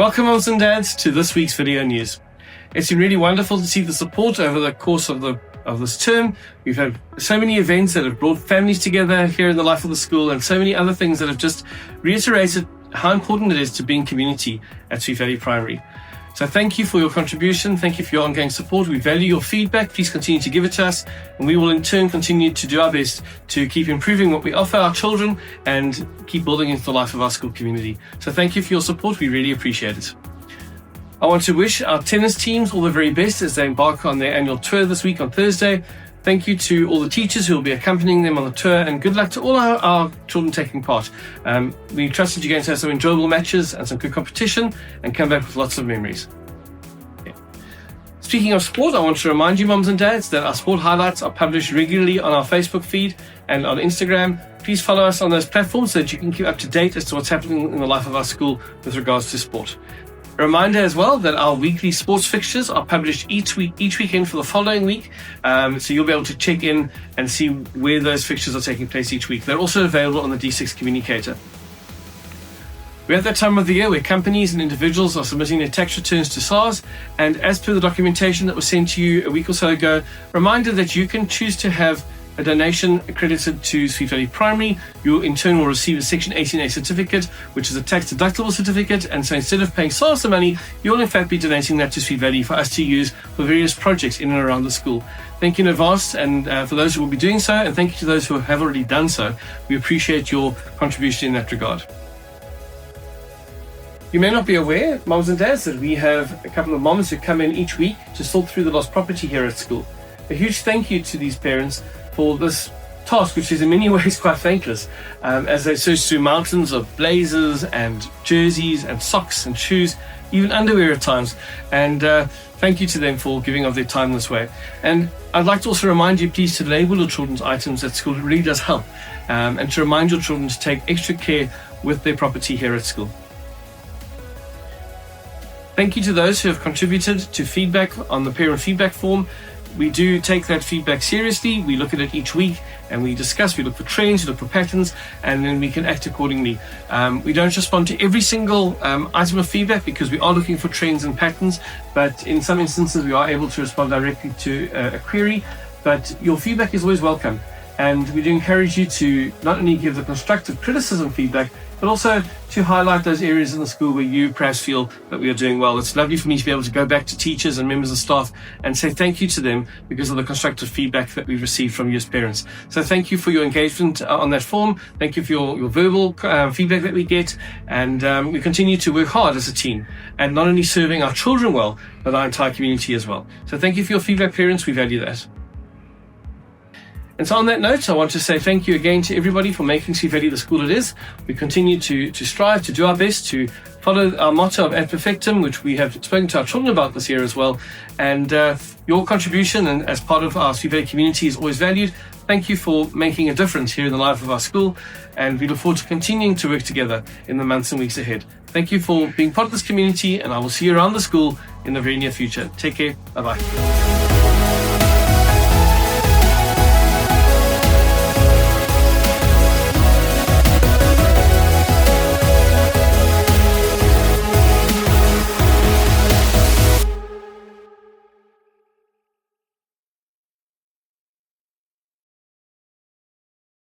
Welcome, mums and dads, to this week's video news. It's been really wonderful to see the support over the course of this term. We've had so many events that have brought families together here in the life of the school, and so many other things that have just reiterated how important it is to be in community at Sweet Valley Primary. So thank you for your contribution. Thank you for your ongoing support. We value your feedback. Please continue to give it to us, and we will in turn continue to do our best to keep improving what we offer our children and keep building into the life of our school community. So thank you for your support. We really appreciate it. I want to wish our tennis teams all the very best as they embark on their annual tour this week on Thursday. Thank you to all the teachers who will be accompanying them on the tour, and good luck to all our children taking part. We trust that you're going to have some enjoyable matches and some good competition and come back with lots of memories. Yeah. Speaking of sport, I want to remind you, mums and dads, that our sport highlights are published regularly on our Facebook feed and on Instagram. Please follow us on those platforms so that you can keep up to date as to what's happening in the life of our school with regards to sport. A reminder as well that our weekly sports fixtures are published each weekend for the following week, so you'll be able to check in and see where those fixtures are taking place each week. They're also available on the D6 communicator. We're at that time of the year where companies and individuals are submitting their tax returns to SARS, and as per the documentation that was sent to you a week or so ago, reminder that you can choose to have a donation accredited to Sweet Valley Primary. You in turn will receive a Section 18A certificate, which is a tax-deductible certificate, and so instead of paying SARS the money, you'll in fact be donating that to Sweet Valley for us to use for various projects in and around the school. Thank you in advance, and for those who will be doing so, and thank you to those who have already done so. We appreciate your contribution in that regard. You may not be aware, mums and dads, that we have a couple of moms who come in each week to sort through the lost property here at school. A huge thank you to these parents for this task, which is in many ways quite thankless, as they search through mountains of blazers and jerseys and socks and shoes, even underwear at times. And thank you to them for giving of their time this way. And I'd like to also remind you, please, to label your children's items at school. It really does help. And to remind your children to take extra care with their property here at school. Thank you to those who have contributed to feedback on the parent feedback form. We do take that feedback seriously. We look at it each week and we discuss, we look for trends, we look for patterns, and then we can act accordingly. We don't respond to every single item of feedback because we are looking for trends and patterns, but in some instances we are able to respond directly to a query. But your feedback is always welcome, and we do encourage you to not only give the constructive criticism feedback, but also to highlight those areas in the school where you perhaps feel that we are doing well. It's lovely for me to be able to go back to teachers and members of staff and say thank you to them because of the constructive feedback that we've received from you as parents. So thank you for your engagement on that form. Thank you for your verbal feedback that we get. And we continue to work hard as a team, and not only serving our children well, but our entire community as well. So thank you for your feedback, parents. We value that. And so on that note, I want to say thank you again to everybody for making Sweet Valley the school it is. We continue to strive to do our best to follow our motto of Ad Perfectum, which we have spoken to our children about this year as well. And your contribution and as part of our Sweet Valley community is always valued. Thank you for making a difference here in the life of our school, and we look forward to continuing to work together in the months and weeks ahead. Thank you for being part of this community, and I will see you around the school in the very near future. Take care. Bye-bye.